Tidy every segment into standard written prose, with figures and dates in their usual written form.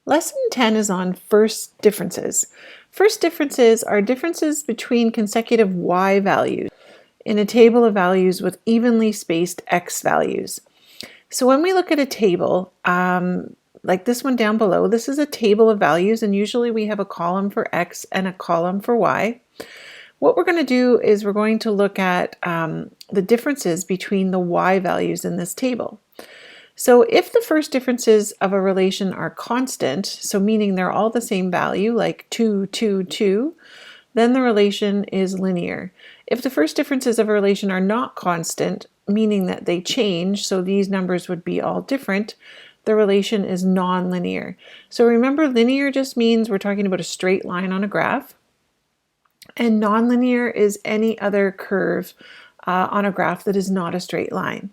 Lesson 10 is on first differences. First differences are differences between consecutive y values in a table of values with evenly spaced x values. So when we look at a table, like this one down below, this is a table of values, and usually we have a column for x and a column for y. What we're going to do is we're going to look at the differences between the y values in this table. So if the first differences of a relation are constant, so meaning they're all the same value, like 2, 2, 2, then the relation is linear. If the first differences of a relation are not constant, meaning that they change, so these numbers would be all different, the relation is nonlinear. So remember, linear just means we're talking about a straight line on a graph, and nonlinear is any other curve on a graph that is not a straight line.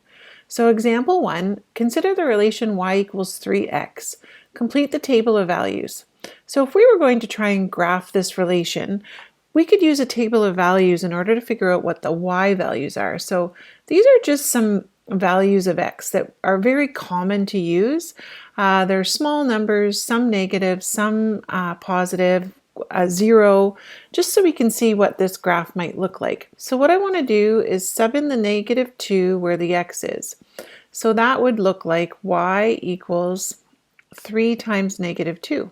So example 1, consider the relation y equals 3x. Complete the table of values. So if we were going to try and graph this relation, we could use a table of values in order to figure out what the y values are. So these are just some values of x that are very common to use. They're small numbers, some negative, some positive, 0, just so we can see what this graph might look like. So what I want to do is sub in the -2 where the x is. So that would look like y equals 3 times -2.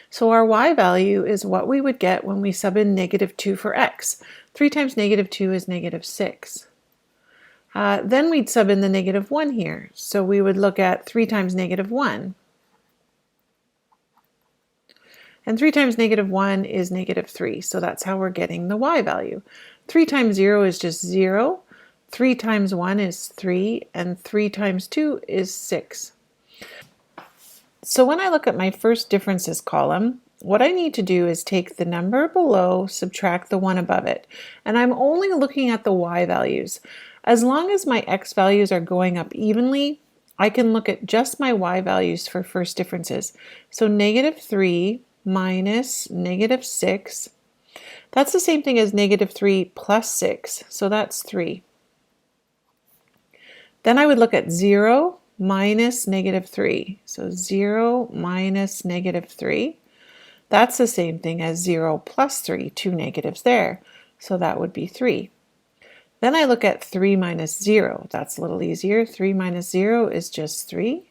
So our y value is what we would get when we sub in -2 for x. 3 times -2 is -6. Then we'd sub in the -1 here. So we would look at 3 times -1. And 3 times -1 is -3, so that's how we're getting the y value. 3 times 0 is just 0, 3 times 1 is 3, and 3 times 2 is 6. So when I look at my first differences column, what I need to do is take the number below, subtract the one above it, and I'm only looking at the y values. As long as my x values are going up evenly, I can look at just my y values for first differences. So -3 minus -6, that's the same thing as -3 plus 6, so that's 3. Then I would look at 0 minus -3, so 0 minus -3, that's the same thing as 0 plus 3, 2 negatives there, so that would be 3. Then I look at 3 minus 0, that's a little easier, 3 minus 0 is just 3.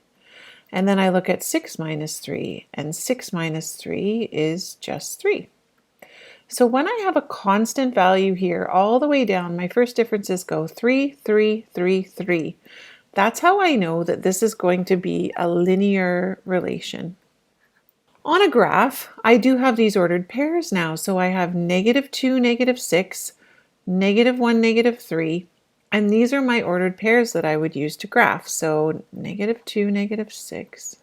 And then I look at 6 minus 3, and 6 minus 3 is just 3. So when I have a constant value here all the way down, my first differences go 3, 3, 3, 3. That's how I know that this is going to be a linear relation. On a graph, I do have these ordered pairs now. So I have -2, -6, -1, -3. And these are my ordered pairs that I would use to graph. So -2, -6.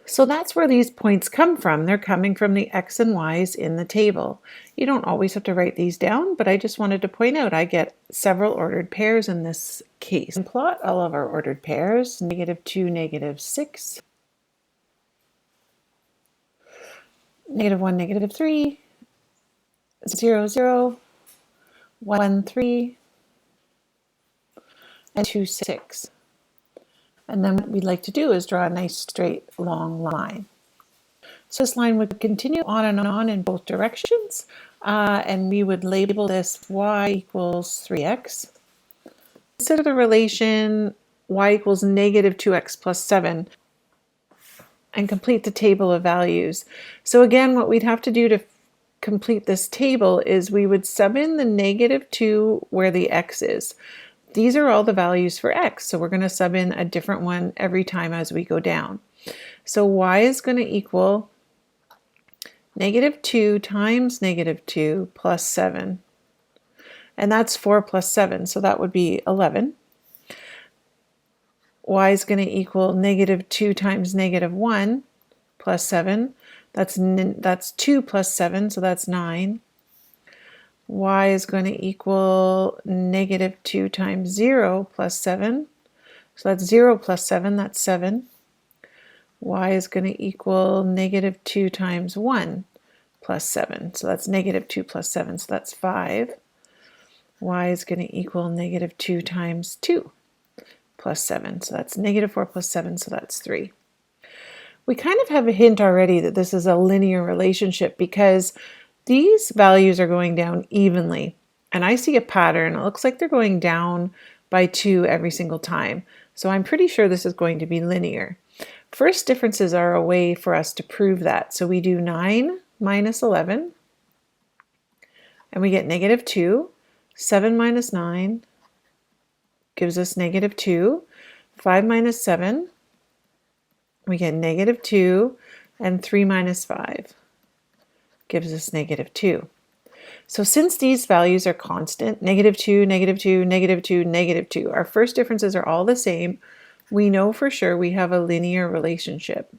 So that's where these points come from. They're coming from the x and y's in the table. You don't always have to write these down, but I just wanted to point out I get several ordered pairs in this case. And plot all of our ordered pairs, -2, -6, -1, -3, 0, 0, 1, 3, and 2, 6. And then what we'd like to do is draw a nice straight long line. So this line would continue on and on in both directions, and we would label this y equals 3x. Consider the relation y equals -2x plus 7 and complete the table of values. So again, what we'd have to do to complete this table is we would sub in the -2 where the x is. These are all the values for x, so we're going to sub in a different one every time as we go down. So y is going to equal -2 times -2 plus 7. And that's 4 plus 7, so that would be 11. Y is going to equal -2 times -1 plus 7. That's 2 plus 7, so that's 9. Y is going to equal -2 times 0 plus 7. So that's 0 plus 7, that's 7. Y is going to equal -2 times 1 plus 7. So that's -2 plus 7, so that's 5. Y is going to equal -2 times 2. plus 7. So that's negative 4 plus 7, so that's 3. We kind of have a hint already that this is a linear relationship because these values are going down evenly. And I see a pattern. It looks like they're going down by 2 every single time. So I'm pretty sure this is going to be linear. First differences are a way for us to prove that. So we do 9 minus 11, and we get negative 2. 7 minus 9 gives us negative 2. 5 minus 7, we get negative 2. And 3 minus 5 gives us negative 2. So since these values are constant, negative 2, negative 2, negative 2, negative 2, our first differences are all the same, we know for sure we have a linear relationship.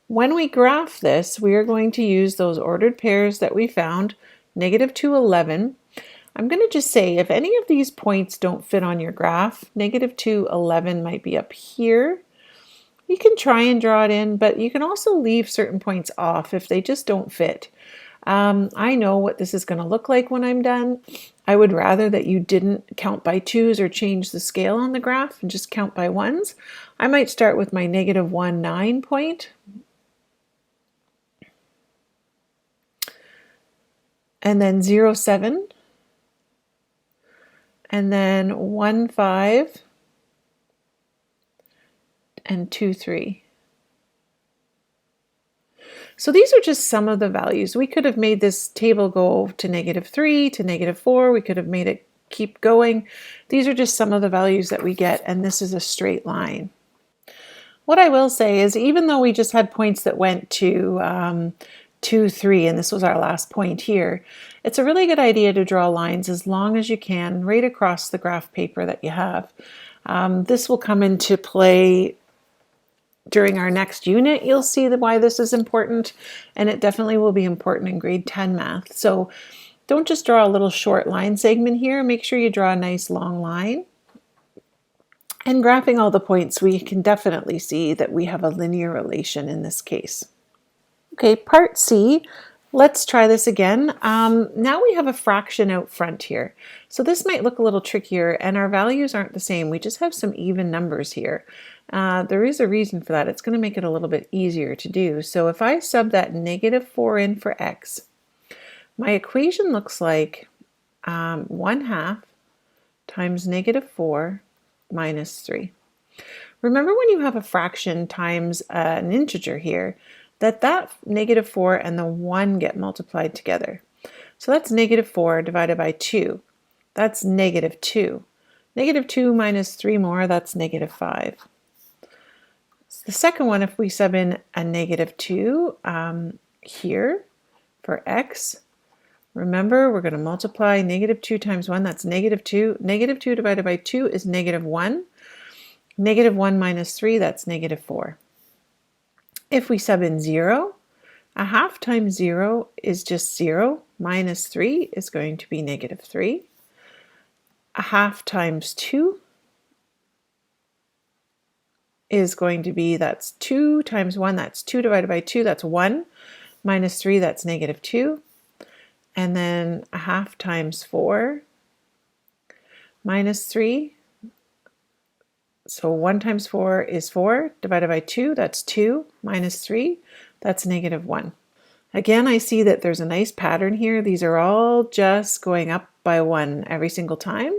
When we graph this, we are going to use those ordered pairs that we found, negative 2, 11. I'm going to just say if any of these points don't fit on your graph, negative 2, 11 might be up here. You can try and draw it in, but you can also leave certain points off if they just don't fit. I know what this is going to look like when I'm done. I would rather that you didn't count by 2s or change the scale on the graph and just count by 1s. I might start with my negative 1, 9 point. And then 0, 7. And then 1, 5. And 2, 3. So these are just some of the values. We could have made this table go to negative 3, to negative 4. We could have made it keep going. These are just some of the values that we get, and this is a straight line. What I will say is even though we just had points that went to 2, 3, and this was our last point here, it's a really good idea to draw lines as long as you can right across the graph paper that you have. This will come into play during our next unit. You'll see why this is important, and it definitely will be important in grade 10 math. So don't just draw a little short line segment here. Make sure you draw a nice long line. And graphing all the points, we can definitely see that we have a linear relation in this case. Okay, part C. Let's try this again. Now we have a fraction out front here. So this might look a little trickier, and our values aren't the same. We just have some even numbers here. There is a reason for that. It's going to make it a little bit easier to do. So if I sub that negative 4 in for x, my equation looks like 1/2 times negative 4 minus 3. Remember when you have a fraction times an integer here, that negative 4 and the 1 get multiplied together. So that's negative 4 divided by 2. That's negative 2. Negative 2 minus 3 more, that's negative 5. So the second one, if we sub in a negative 2 here for x, remember we're going to multiply negative 2 times 1, that's negative 2. Negative 2 divided by 2 is negative 1. Negative 1 minus 3, that's negative 4. If we sub in 0, 1/2 times 0 is just 0, minus 3 is going to be negative 3. 1/2 times 2 is going to be, that's 2 times 1, that's 2 divided by 2, that's 1, minus 3, that's negative 2. And then 1/2 times 4 minus 3, so 1 times 4 is 4, divided by 2, that's 2, minus 3, that's negative 1. Again, I see that there's a nice pattern here. These are all just going up by 1 every single time.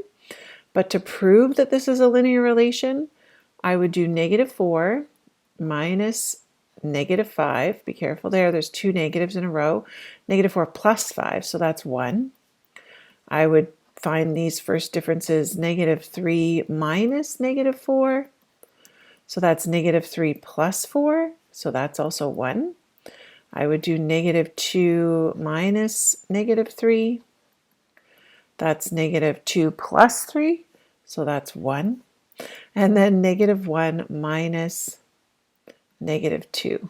But to prove that this is a linear relation, I would do negative 4 minus negative 5. Be careful there, there's 2 negatives in a row. Negative 4 plus 5, so that's 1. I would find these first differences, negative 3 minus negative 4. So that's negative 3 plus 4. So that's also 1. I would do negative 2 minus negative 3. That's negative 2 plus 3. So that's 1. And then negative 1 minus negative 2.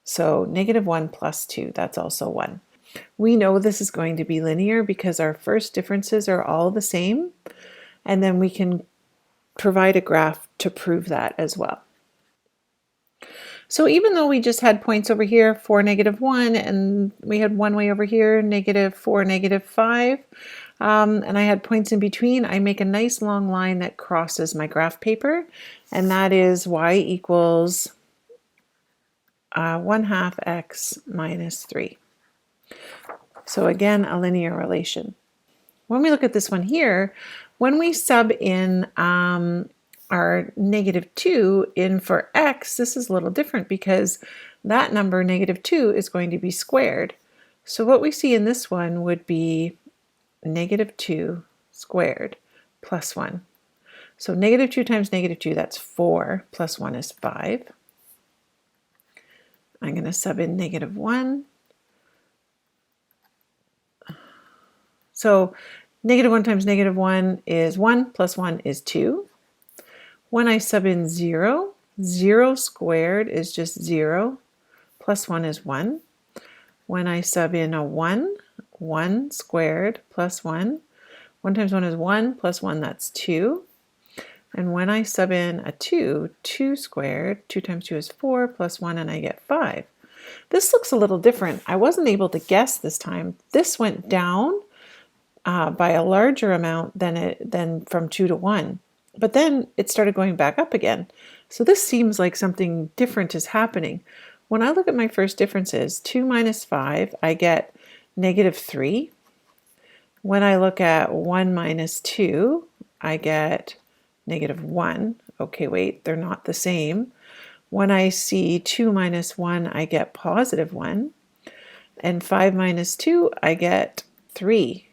So negative 1 plus 2, that's also 1. We know this is going to be linear because our first differences are all the same, and then we can provide a graph to prove that as well. So even though we just had points over here, 4, negative 1, and we had one way over here, negative 4, negative 5, and I had points in between, I make a nice long line that crosses my graph paper, and that is y equals 1/2 x minus 3. So again, a linear relation. When we look at this one here, when we sub in our -2 in for x, this is a little different because that number, -2, is going to be squared. So what we see in this one would be -2 squared plus 1. So -2 times -2, that's 4, plus 1 is 5. I'm going to sub in -1. So -1 times -1 is 1, plus 1 is 2. When I sub in 0, 0 squared is just 0, plus 1 is 1. When I sub in a 1, 1 squared plus 1. 1 times 1 is 1, plus 1, that's 2. And when I sub in a 2, 2 squared, 2 times 2 is 4, plus 1, and I get 5. This looks a little different. I wasn't able to guess this time. This went down by a larger amount than from 2 to 1. But then it started going back up again. So this seems like something different is happening. When I look at my first differences, 2 minus 5, I get -3. When I look at 1 minus 2, I get -1. Okay, wait, they're not the same. When I see 2 minus 1, I get +1. And 5 minus 2, I get 3.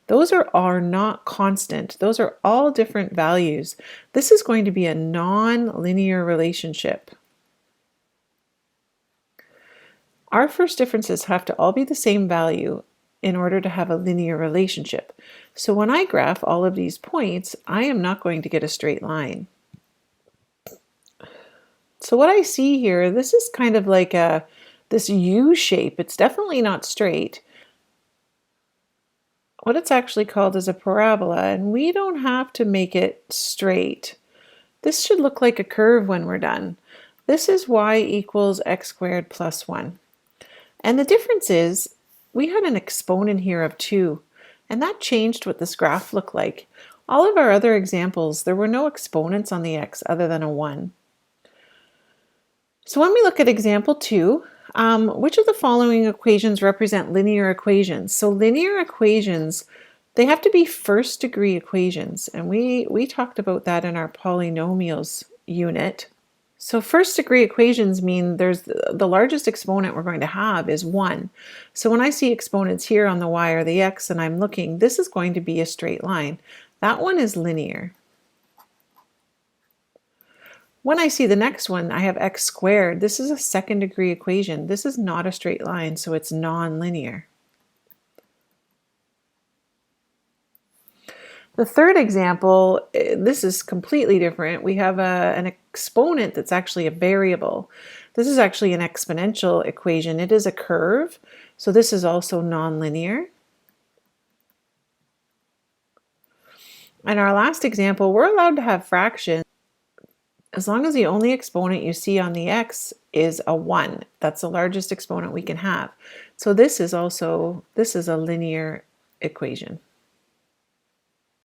Those are not constant. Those are all different values. This is going to be a non-linear relationship. Our first differences have to all be the same value in order to have a linear relationship. So when I graph all of these points, I am not going to get a straight line. So what I see here, this is kind of like this U shape. It's definitely not straight. What it's actually called is a parabola, and we don't have to make it straight. This should look like a curve when we're done. This is y equals x squared plus 1. And the difference is we had an exponent here of 2, and that changed what this graph looked like. All of our other examples, there were no exponents on the x other than a 1. So when we look at example 2, which of the following equations represent linear equations? So linear equations, they have to be first degree equations, and we talked about that in our polynomials unit. So first degree equations mean there's the largest exponent we're going to have is 1. So when I see exponents here on the y or the x and I'm looking, this is going to be a straight line. That one is linear. When I see the next one, I have x squared. This is a second degree equation. This is not a straight line, so it's non-linear. The third example, this is completely different. We have an exponent that's actually a variable. This is actually an exponential equation. It is a curve, so this is also non-linear. And our last example, we're allowed to have fractions as long as the only exponent you see on the x is a 1. That's the largest exponent we can have. So this is a linear equation.